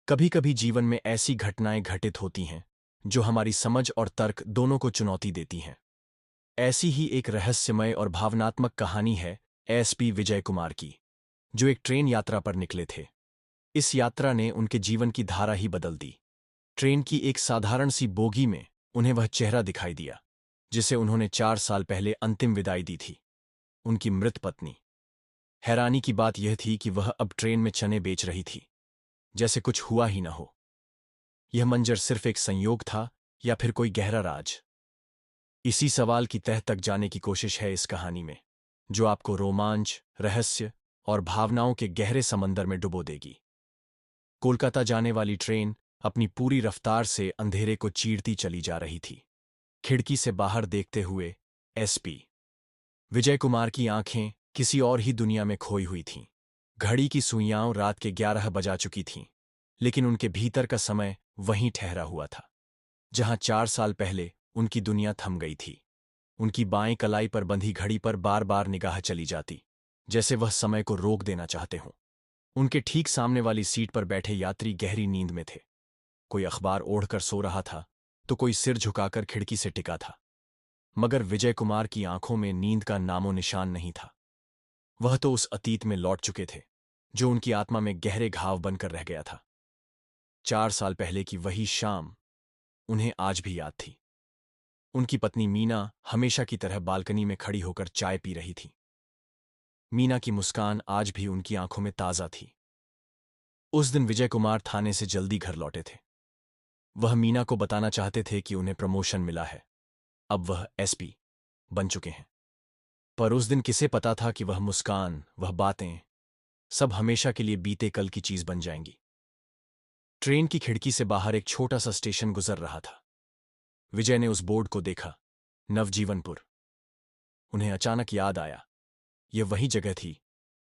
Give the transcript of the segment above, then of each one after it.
कभी कभी जीवन में ऐसी घटनाएं घटित होती हैं जो हमारी समझ और तर्क दोनों को चुनौती देती हैं। ऐसी ही एक रहस्यमय और भावनात्मक कहानी है एसपी विजय कुमार की, जो एक ट्रेन यात्रा पर निकले थे। इस यात्रा ने उनके जीवन की धारा ही बदल दी। ट्रेन की एक साधारण सी बोगी में उन्हें वह चेहरा दिखाई दिया जिसे उन्होंने 4 साल पहले अंतिम विदाई दी थी, उनकी मृत पत्नी। हैरानी की बात यह थी कि वह अब ट्रेन में चने बेच रही थी, जैसे कुछ हुआ ही न हो। यह मंजर सिर्फ एक संयोग था या फिर कोई गहरा राज? इसी सवाल की तह तक जाने की कोशिश है इस कहानी में, जो आपको रोमांच, रहस्य और भावनाओं के गहरे समंदर में डुबो देगी। कोलकाता जाने वाली ट्रेन अपनी पूरी रफ्तार से अंधेरे को चीरती चली जा रही थी। खिड़की से बाहर देखते हुए एसपी विजय कुमार की आंखें किसी और ही दुनिया में खोई हुई थीं। घड़ी की सुइयां रात के 11 बजा चुकी थीं, लेकिन उनके भीतर का समय वहीं ठहरा हुआ था, जहां 4 साल पहले उनकी दुनिया थम गई थी। उनकी बाएं कलाई पर बंधी घड़ी पर बार बार निगाह चली जाती, जैसे वह समय को रोक देना चाहते हों। उनके ठीक सामने वाली सीट पर बैठे यात्री गहरी नींद में थे। कोई अखबार ओढ़कर सो रहा था, तो कोई सिर झुकाकर खिड़की से टिका था। मगर विजय कुमार की आंखों में नींद का नामो निशान नहीं था। वह तो उस अतीत में लौट चुके थे, जो उनकी आत्मा में गहरे घाव बनकर रह गया था। 4 साल पहले की वही शाम उन्हें आज भी याद थी। उनकी पत्नी मीना हमेशा की तरह बालकनी में खड़ी होकर चाय पी रही थी। मीना की मुस्कान आज भी उनकी आंखों में ताजा थी। उस दिन विजय कुमार थाने से जल्दी घर लौटे थे। वह मीना को बताना चाहते थे कि उन्हें प्रमोशन मिला है, अब वह एसपी बन चुके हैं। पर उस दिन किसे पता था कि वह मुस्कान, वह बातें, सब हमेशा के लिए बीते कल की चीज बन जाएंगी। ट्रेन की खिड़की से बाहर एक छोटा सा स्टेशन गुजर रहा था। विजय ने उस बोर्ड को देखा, नवजीवनपुर। उन्हें अचानक याद आया, यह वही जगह थी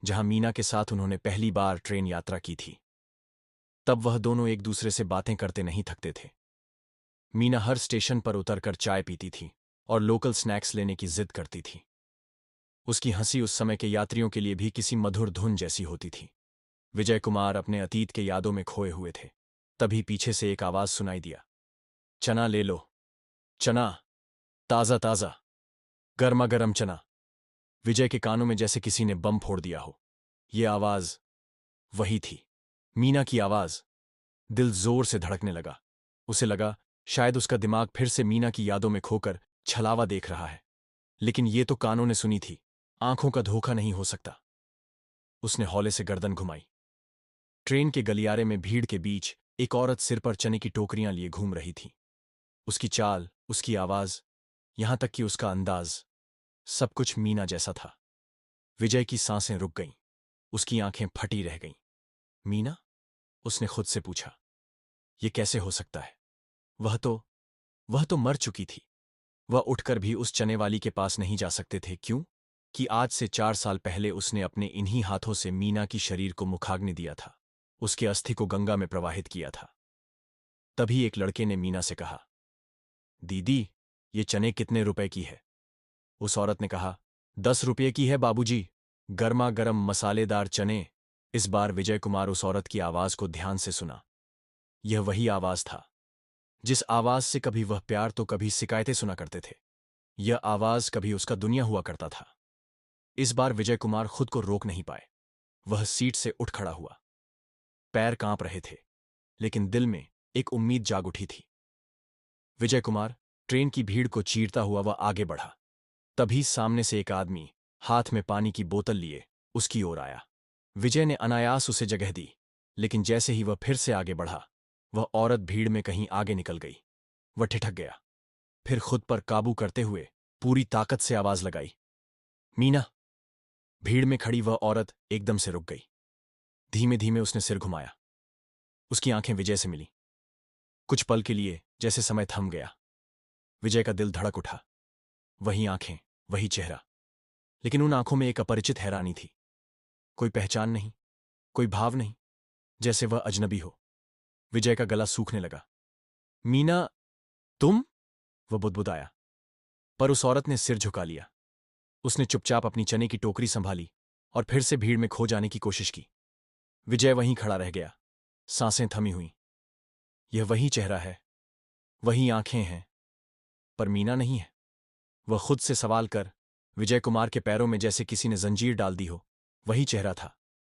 जहां मीना के साथ उन्होंने पहली बार ट्रेन यात्रा की थी। तब वह दोनों एक दूसरे से बातें करते नहीं थकते थे। मीना हर स्टेशन पर उतरकर चाय पीती थी और लोकल स्नैक्स लेने की जिद करती थी। उसकी हंसी उस समय के यात्रियों के लिए भी किसी मधुर धुन जैसी होती थी। विजय कुमार अपने अतीत के यादों में खोए हुए थे। तभी पीछे से एक आवाज सुनाई दिया, चना ले लो, चना, ताजा ताजा, गर्मा गर्म चना। विजय के कानों में जैसे किसी ने बम फोड़ दिया हो। ये आवाज वही थी, मीना की आवाज। दिल जोर से धड़कने लगा। उसे लगा शायद उसका दिमाग फिर से मीना की यादों में खोकर छलावा देख रहा है। लेकिन ये तो कानों ने सुनी थी, आंखों का धोखा नहीं हो सकता। उसने हौले से गर्दन घुमाई। ट्रेन के गलियारे में भीड़ के बीच एक औरत सिर पर चने की टोकरियां लिए घूम रही थी। उसकी चाल, उसकी आवाज, यहां तक कि उसका अंदाज, सब कुछ मीना जैसा था। विजय की सांसें रुक गईं, उसकी आंखें फटी रह गईं। मीना? उसने खुद से पूछा, ये कैसे हो सकता है? वह तो वह तो मर चुकी थी। वह उठकर भी उस चने वाली के पास नहीं जा सकते थे। क्यों? कि आज से 4 साल पहले उसने अपने इन्हीं हाथों से मीना की शरीर को मुखाग्नि दिया था, उसके अस्थि को गंगा में प्रवाहित किया था। तभी एक लड़के ने मीना से कहा, दीदी, ये चने कितने रुपए की है? उस औरत ने कहा, 10 रुपये की है बाबूजी, गर्मा गर्म मसालेदार चने। इस बार विजय कुमार उस औरत की आवाज को ध्यान से सुना। यह वही आवाज था जिस आवाज से कभी वह प्यार तो कभी शिकायतें सुना करते थे। यह आवाज कभी उसका दुनिया हुआ करता था। इस बार विजय कुमार खुद को रोक नहीं पाए। वह सीट से उठ खड़ा हुआ। पैर कांप रहे थे, लेकिन दिल में एक उम्मीद जाग उठी थी। विजय कुमार, ट्रेन की भीड़ को चीरता हुआ वह आगे बढ़ा। तभी सामने से एक आदमी हाथ में पानी की बोतल लिए उसकी ओर आया। विजय ने अनायास उसे जगह दी, लेकिन जैसे ही वह फिर से आगे बढ़ा, वह औरत भीड़ में कहीं आगे निकल गई। वह ठिठक गया। फिर खुद पर काबू करते हुए पूरी ताकत से आवाज लगाई, मीना। भीड़ में खड़ी वह औरत एकदम से रुक गई। धीमे धीमे उसने सिर घुमाया। उसकी आंखें विजय से मिली। कुछ पल के लिए जैसे समय थम गया। विजय का दिल धड़क उठा। वही आंखें, वही चेहरा, लेकिन उन आंखों में एक अपरिचित हैरानी थी। कोई पहचान नहीं, कोई भाव नहीं, जैसे वह अजनबी हो। विजय का गला सूखने लगा। मीना, तुम? वह बुदबुदाया। पर उस औरत ने सिर झुका लिया। उसने चुपचाप अपनी चने की टोकरी संभाली और फिर से भीड़ में खो जाने की कोशिश की। विजय वहीं खड़ा रह गया। सांसें थमी हुई। यह वही चेहरा है, वही आंखें हैं, पर मीना नहीं है। वह खुद से सवाल कर विजय कुमार के पैरों में जैसे किसी ने जंजीर डाल दी हो। वही चेहरा था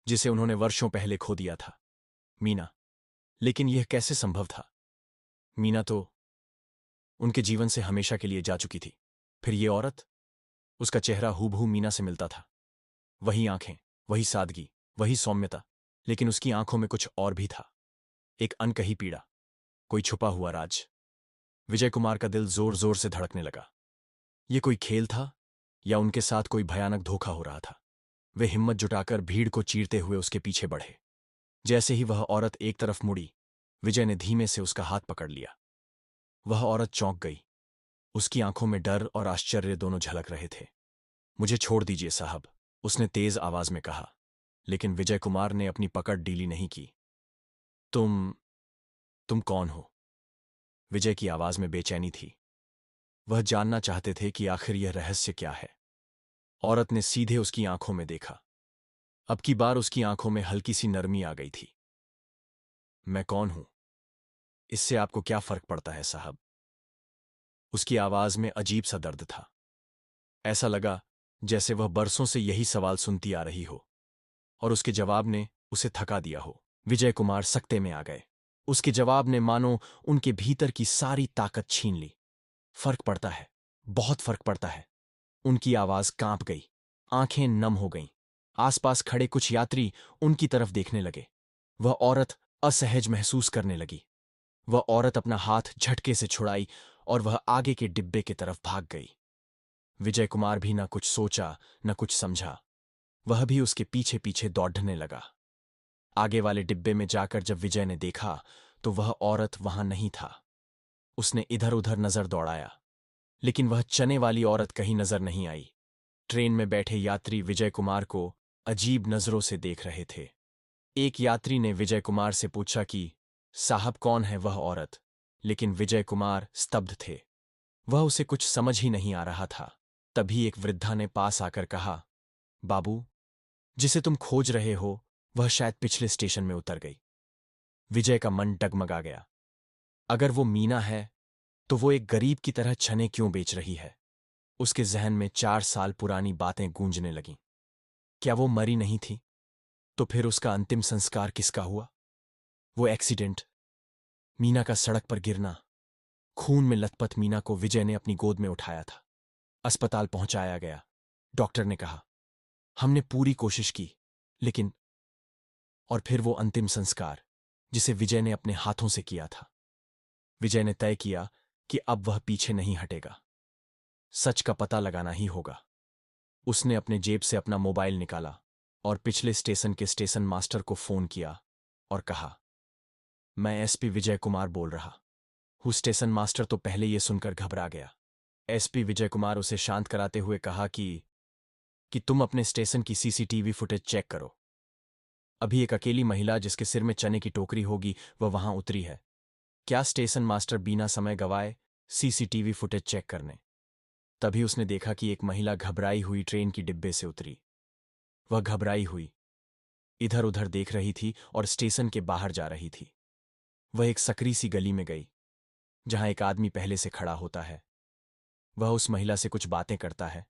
जिसे उन्होंने वर्षों पहले खो दिया था। मीना। लेकिन यह कैसे संभव था? मीना तो उनके जीवन से हमेशा के लिए जा चुकी थी। फिर ये औरत? उसका चेहरा हूबहू मीना से मिलता था। वही आंखें, वही सादगी, वही सौम्यता। लेकिन उसकी आंखों में कुछ और भी था। एक अनकही पीड़ा, कोई छुपा हुआ राज। विजय कुमार का दिल जोर जोर से धड़कने लगा। ये कोई खेल था या उनके साथ कोई भयानक धोखा हो रहा था? वे हिम्मत जुटाकर भीड़ को चीरते हुए उसके पीछे बढ़े। जैसे ही वह औरत एक तरफ मुड़ी, विजय ने धीमे से उसका हाथ पकड़ लिया। वह औरत चौंक गई। उसकी आंखों में डर और आश्चर्य दोनों झलक रहे थे। मुझे छोड़ दीजिए साहब, उसने तेज आवाज में कहा। लेकिन विजय कुमार ने अपनी पकड़ ढीली नहीं की। तुम कौन हो? विजय की आवाज में बेचैनी थी। वह जानना चाहते थे कि आखिर यह रहस्य क्या है। औरत ने सीधे उसकी आंखों में देखा। अब की बार उसकी आंखों में हल्की सी नरमी आ गई थी। मैं कौन हूं, इससे आपको क्या फर्क पड़ता है साहब? उसकी आवाज में अजीब सा दर्द था। ऐसा लगा जैसे वह बरसों से यही सवाल सुनती आ रही हो और उसके जवाब ने उसे थका दिया हो। विजय कुमार सकते में आ गए। उसके जवाब ने मानो उनके भीतर की सारी ताकत छीन ली। फर्क पड़ता है, बहुत फर्क पड़ता है। उनकी आवाज कांप गई, आंखें नम हो गईं। आसपास खड़े कुछ यात्री उनकी तरफ देखने लगे। वह औरत असहज महसूस करने लगी। वह औरत अपना हाथ झटके से छुड़ाई और वह आगे के डिब्बे की तरफ भाग गई। विजय कुमार भी न कुछ सोचा न कुछ समझा। वह भी उसके पीछे पीछे दौड़ने लगा। आगे वाले डिब्बे में जाकर जब विजय ने देखा तो वह औरत वहां नहीं था। उसने इधर उधर नजर दौड़ाया, लेकिन वह चने वाली औरत कहीं नजर नहीं आई। ट्रेन में बैठे यात्री विजय कुमार को अजीब नजरों से देख रहे थे। एक यात्री ने विजय कुमार से पूछा कि साहब कौन है वह औरत? लेकिन विजय कुमार स्तब्ध थे। वह उसे कुछ समझ ही नहीं आ रहा था। तभी एक वृद्धा ने पास आकर कहा, बाबू, जिसे तुम खोज रहे हो वह शायद पिछले स्टेशन में उतर गई। विजय का मन डगमगा गया। अगर वो मीना है तो वो एक गरीब की तरह छने क्यों बेच रही है? उसके जहन में 4 साल पुरानी बातें गूंजने लगीं। क्या वो मरी नहीं थी? तो फिर उसका अंतिम संस्कार किसका हुआ? वो एक्सीडेंट, मीना का सड़क पर गिरना। खून में लथपथ मीना को विजय ने अपनी गोद में उठाया था। अस्पताल पहुंचाया गया। डॉक्टर ने कहा, हमने पूरी कोशिश की, लेकिन। और फिर वो अंतिम संस्कार जिसे विजय ने अपने हाथों से किया था। विजय ने तय किया कि अब वह पीछे नहीं हटेगा। सच का पता लगाना ही होगा। उसने अपने जेब से अपना मोबाइल निकाला और पिछले स्टेशन के स्टेशन मास्टर को फोन किया और कहा, मैं एसपी विजय कुमार बोल रहा हूँ। स्टेशन मास्टर तो पहले ये सुनकर घबरा गया। एसपी विजय कुमार उसे शांत कराते हुए कहा कि तुम अपने स्टेशन की सीसीटीवी फुटेज चेक करो। अभी एक अकेली महिला जिसके सिर में चने की टोकरी होगी वह वहां उतरी है। क्या स्टेशन मास्टर बिना समय गवाए सीसीटीवी फुटेज चेक करने? तभी उसने देखा कि एक महिला घबराई हुई ट्रेन की डिब्बे से उतरी। वह घबराई हुई इधर उधर देख रही थी और स्टेशन के बाहर जा रही थी। वह एक सकरी सी गली में गई जहां एक आदमी पहले से खड़ा होता है। वह उस महिला से कुछ बातें करता है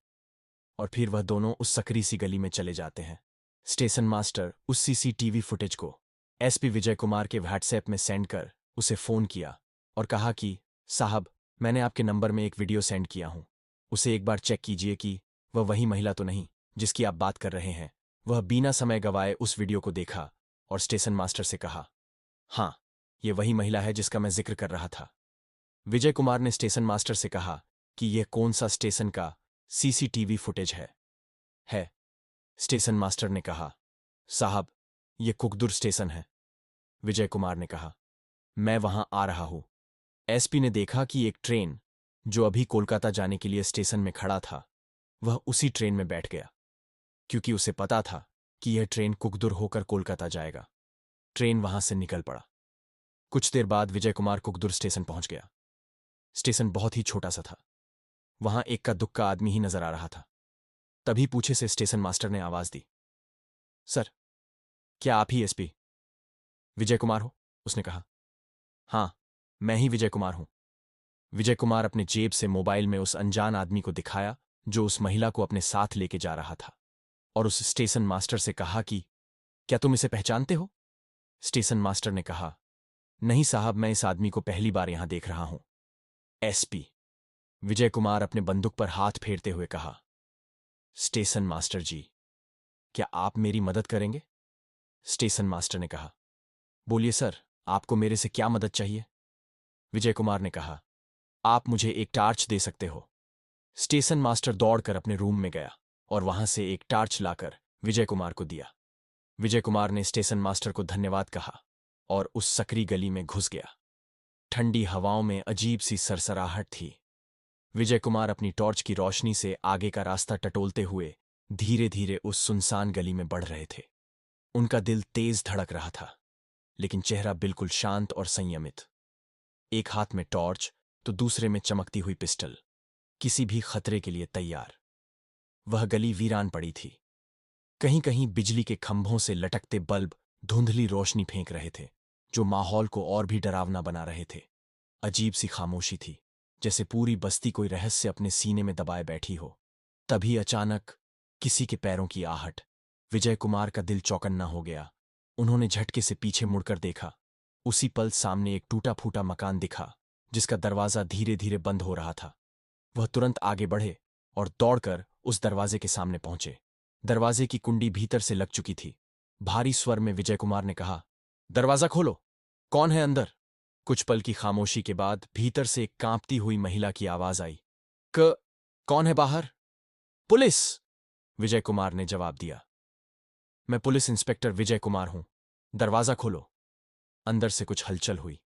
और फिर वह दोनों उस सकरी सी गली में चले जाते हैं। स्टेशन मास्टर उस सीसीटीवी फुटेज को एसपी विजय कुमार के व्हाट्सएप में सेंड कर उसे फोन किया और कहा कि साहब, मैंने आपके नंबर में एक वीडियो सेंड किया हूं, उसे एक बार चेक कीजिए कि वह वही महिला तो नहीं जिसकी आप बात कर रहे हैं। वह बिना समय गवाए उस वीडियो को देखा और स्टेशन मास्टर से कहा, हाँ, ये वही महिला है जिसका मैं जिक्र कर रहा था। विजय कुमार ने स्टेशन मास्टर से कहा कि यह कौन सा स्टेशन का सीसीटीवी फुटेज है। स्टेशन मास्टर ने कहा, साहब, यह कुकदुर स्टेशन है। विजय कुमार ने कहा, मैं वहां आ रहा हूं। एसपी ने देखा कि एक ट्रेन जो अभी कोलकाता जाने के लिए स्टेशन में खड़ा था वह उसी ट्रेन में बैठ गया, क्योंकि उसे पता था कि यह ट्रेन कुकदुर होकर कोलकाता जाएगा। ट्रेन वहां से निकल पड़ा। कुछ देर बाद विजय कुमार कुकदुर स्टेशन पहुंच गया। स्टेशन बहुत ही छोटा सा था। वहां इक्का दुक्का आदमी ही नजर आ रहा था। तभी पीछे से स्टेशन मास्टर ने आवाज दी, सर, क्या आप ही एसपी विजय कुमार हो? उसने कहा। हाँ, मैं ही विजय कुमार हूं। विजय कुमार अपने जेब से मोबाइल में उस अनजान आदमी को दिखाया जो उस महिला को अपने साथ लेके जा रहा था, और उस स्टेशन मास्टर से कहा कि क्या तुम इसे पहचानते हो? स्टेशन मास्टर ने कहा, नहीं साहब, मैं इस आदमी को पहली बार यहां देख रहा हूं। एसपी विजय कुमार अपने बंदूक पर हाथ फेरते हुए कहा, स्टेशन मास्टर जी, क्या आप मेरी मदद करेंगे? स्टेशन मास्टर ने कहा, बोलिए सर, आपको मेरे से क्या मदद चाहिए? विजय कुमार ने कहा, आप मुझे एक टार्च दे सकते हो? स्टेशन मास्टर दौड़कर अपने रूम में गया और वहां से एक टार्च लाकर विजय कुमार को दिया। विजय कुमार ने स्टेशन मास्टर को धन्यवाद कहा और उस सकरी गली में घुस गया। ठंडी हवाओं में अजीब सी सरसराहट थी। विजय कुमार अपनी टॉर्च की रोशनी से आगे का रास्ता टटोलते हुए धीरे धीरे उस सुनसान गली में बढ़ रहे थे। उनका दिल तेज धड़क रहा था, लेकिन चेहरा बिल्कुल शांत और संयमित। एक हाथ में टॉर्च तो दूसरे में चमकती हुई पिस्टल, किसी भी खतरे के लिए तैयार। वह गली वीरान पड़ी थी। कहीं कहीं बिजली के खंभों से लटकते बल्ब धुंधली रोशनी फेंक रहे थे, जो माहौल को और भी डरावना बना रहे थे। अजीब सी खामोशी थी, जैसे पूरी बस्ती कोई रहस्य अपने सीने में दबाए बैठी हो। तभी अचानक किसी के पैरों की आहट। विजय कुमार का दिल चौकन्ना हो गया। उन्होंने झटके से पीछे मुड़कर देखा। उसी पल सामने एक टूटा फूटा मकान दिखा, जिसका दरवाजा धीरे धीरे बंद हो रहा था। वह तुरंत आगे बढ़े और दौड़कर उस दरवाजे के सामने पहुंचे। दरवाजे की कुंडी भीतर से लग चुकी थी। भारी स्वर में विजय कुमार ने कहा, दरवाजा खोलो, कौन है अंदर? कुछ पल की खामोशी के बाद भीतर से एक कांपती हुई महिला की आवाज आई, कौन है बाहर? पुलिस! विजय कुमार ने जवाब दिया। मैं पुलिस इंस्पेक्टर विजय कुमार हूं, दरवाजा खोलो। अंदर से कुछ हलचल हुई।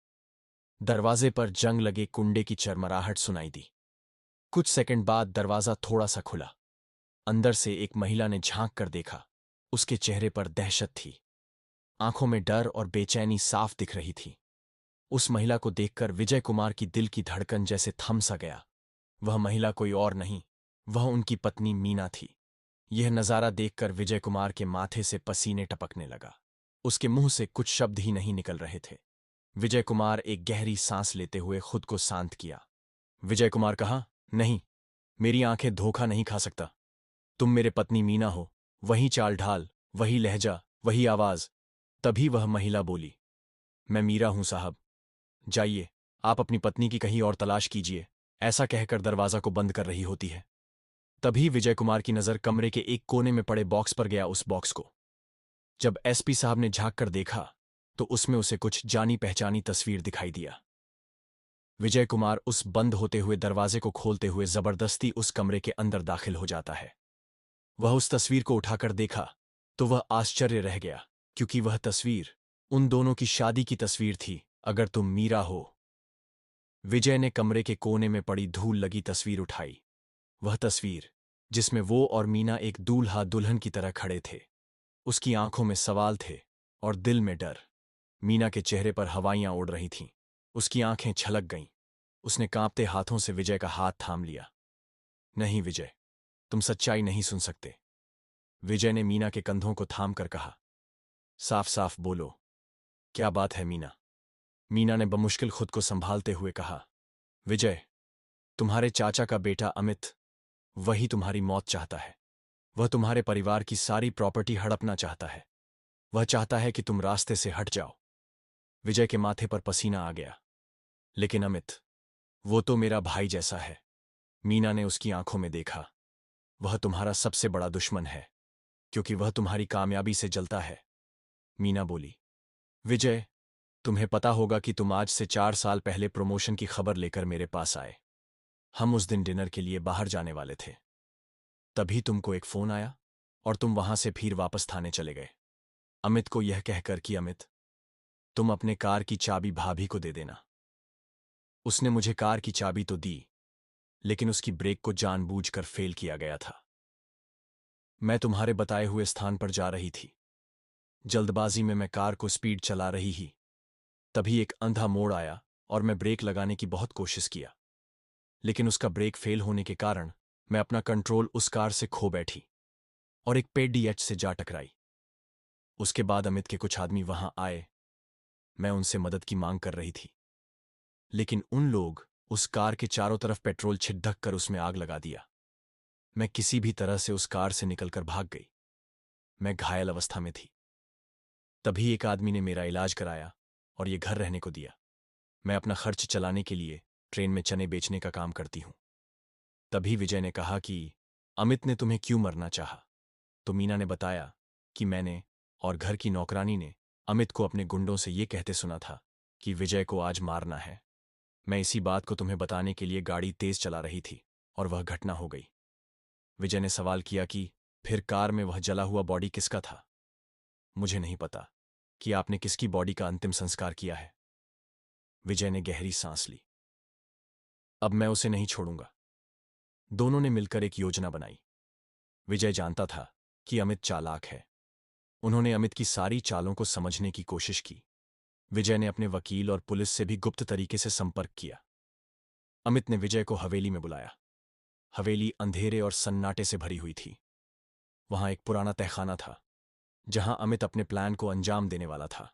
दरवाजे पर जंग लगे कुंडे की चरमराहट सुनाई दी। कुछ सेकंड बाद दरवाजा थोड़ा सा खुला। अंदर से एक महिला ने झांक कर देखा। उसके चेहरे पर दहशत थी। आंखों में डर और बेचैनी साफ दिख रही थी। उस महिला को देखकर विजय कुमार की दिल की धड़कन जैसे थम सा गया। वह महिला कोई और नहीं, वह उनकी पत्नी मीना थी। यह नजारा देखकर विजय कुमार के माथे से पसीने टपकने लगा। उसके मुंह से कुछ शब्द ही नहीं निकल रहे थे। विजय कुमार एक गहरी सांस लेते हुए खुद को शांत किया। विजय कुमार कहा, नहीं, मेरी आंखें धोखा नहीं खा सकता। तुम मेरे पत्नी मीना हो। वही चाल ढाल, वही लहजा, वही आवाज। तभी वह महिला बोली, मैं मीरा हूं साहब। जाइए, आप अपनी पत्नी की कहीं और तलाश कीजिए। ऐसा कहकर दरवाजा को बंद कर रही होती है। तभी विजय कुमार की नजर कमरे के एक कोने में पड़े बॉक्स पर गया। उस बॉक्स को जब एसपी साहब ने झांक कर देखा तो उसमें उसे कुछ जानी पहचानी तस्वीर दिखाई दिया। विजय कुमार उस बंद होते हुए दरवाजे को खोलते हुए जबरदस्ती उस कमरे के अंदर दाखिल हो जाता है। वह उस तस्वीर को उठाकर देखा तो वह आश्चर्य रह गया, क्योंकि वह तस्वीर उन दोनों की शादी की तस्वीर थी। अगर तुम मीरा हो। विजय ने कमरे के कोने में पड़ी धूल लगी तस्वीर उठाई। वह तस्वीर जिसमें वो और मीना एक दूल्हा दुल्हन की तरह खड़े थे। उसकी आंखों में सवाल थे और दिल में डर। मीना के चेहरे पर हवाइयां उड़ रही थीं। उसकी आंखें छलक गईं। उसने कांपते हाथों से विजय का हाथ थाम लिया। नहीं विजय, तुम सच्चाई नहीं सुन सकते। विजय ने मीना के कंधों को थाम कर कहा, साफ साफ बोलो, क्या बात है मीना? मीना ने बमुश्किल खुद को संभालते हुए कहा, विजय, तुम्हारे चाचा का बेटा अमित, वही तुम्हारी मौत चाहता है। वह तुम्हारे परिवार की सारी प्रॉपर्टी हड़पना चाहता है। वह चाहता है कि तुम रास्ते से हट जाओ। विजय के माथे पर पसीना आ गया। लेकिन अमित, वो तो मेरा भाई जैसा है। मीना ने उसकी आंखों में देखा। वह तुम्हारा सबसे बड़ा दुश्मन है, क्योंकि वह तुम्हारी कामयाबी से जलता है। मीना बोली, विजय, तुम्हें पता होगा कि तुम आज से 4 साल पहले प्रमोशन की खबर लेकर मेरे पास आए। हम उस दिन डिनर के लिए बाहर जाने वाले थे। तभी तुमको एक फोन आया और तुम वहां से फिर वापस थाने चले गए, अमित को यह कहकर कि अमित, तुम अपने कार की चाबी भाभी को दे देना। उसने मुझे कार की चाबी तो दी, लेकिन उसकी ब्रेक को जानबूझकर फेल किया गया था। मैं तुम्हारे बताए हुए स्थान पर जा रही थी। जल्दबाजी में मैं कार को स्पीड चला रही ही तभी एक अंधा मोड़ आया और मैं ब्रेक लगाने की बहुत कोशिश किया, लेकिन उसका ब्रेक फेल होने के कारण मैं अपना कंट्रोल उस कार से खो बैठी और एक पेड़ डीएच से जा टकराई। उसके बाद अमित के कुछ आदमी वहां आए मैं उनसे मदद की मांग कर रही थी, लेकिन उन लोग उस कार के चारों तरफ पेट्रोल छिड़क कर उसमें आग लगा दिया। मैं किसी भी तरह से उस कार से निकलकर भाग गई। मैं घायल अवस्था में थी। तभी एक आदमी ने मेरा इलाज कराया और ये घर रहने को दिया। मैं अपना खर्च चलाने के लिए ट्रेन में चने बेचने का काम करती हूं। तभी विजय ने कहा कि अमित ने तुम्हें क्यों मरना चाहा। तो मीना ने बताया कि मैंने और घर की नौकरानी ने अमित को अपने गुंडों से ये कहते सुना था कि विजय को आज मारना है। मैं इसी बात को तुम्हें बताने के लिए गाड़ी तेज चला रही थी और वह घटना हो गई। विजय ने सवाल किया कि फिर कार में वह जला हुआ बॉडी किसका था। मुझे नहीं पता कि आपने किसकी बॉडी का अंतिम संस्कार किया है। विजय ने गहरी सांस ली। अब मैं उसे नहीं छोड़ूंगा। दोनों ने मिलकर एक योजना बनाई। विजय जानता था कि अमित चालाक है। उन्होंने अमित की सारी चालों को समझने की कोशिश की। विजय ने अपने वकील और पुलिस से भी गुप्त तरीके से संपर्क किया। अमित ने विजय को हवेली में बुलाया। हवेली अंधेरे और सन्नाटे से भरी हुई थी। वहां एक पुराना तहखाना था जहां अमित अपने प्लान को अंजाम देने वाला था,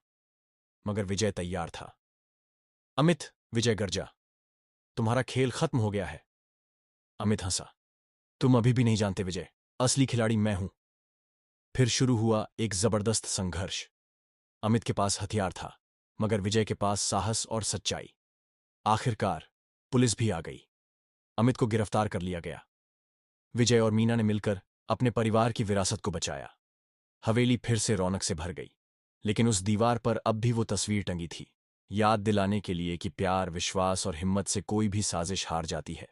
मगर विजय तैयार था। अमित, विजय गरजा, तुम्हारा खेल खत्म हो गया है। अमित हंसा। तुम अभी भी नहीं जानते विजय, असली खिलाड़ी मैं हूं। फिर शुरू हुआ एक जबरदस्त संघर्ष। अमित के पास हथियार था, मगर विजय के पास साहस और सच्चाई। आखिरकार पुलिस भी आ गई। अमित को गिरफ्तार कर लिया गया। विजय और मीना ने मिलकर अपने परिवार की विरासत को बचाया। हवेली फिर से रौनक से भर गई, लेकिन उस दीवार पर अब भी वो तस्वीर टंगी थी, याद दिलाने के लिए कि प्यार, विश्वास और हिम्मत से कोई भी साजिश हार जाती है।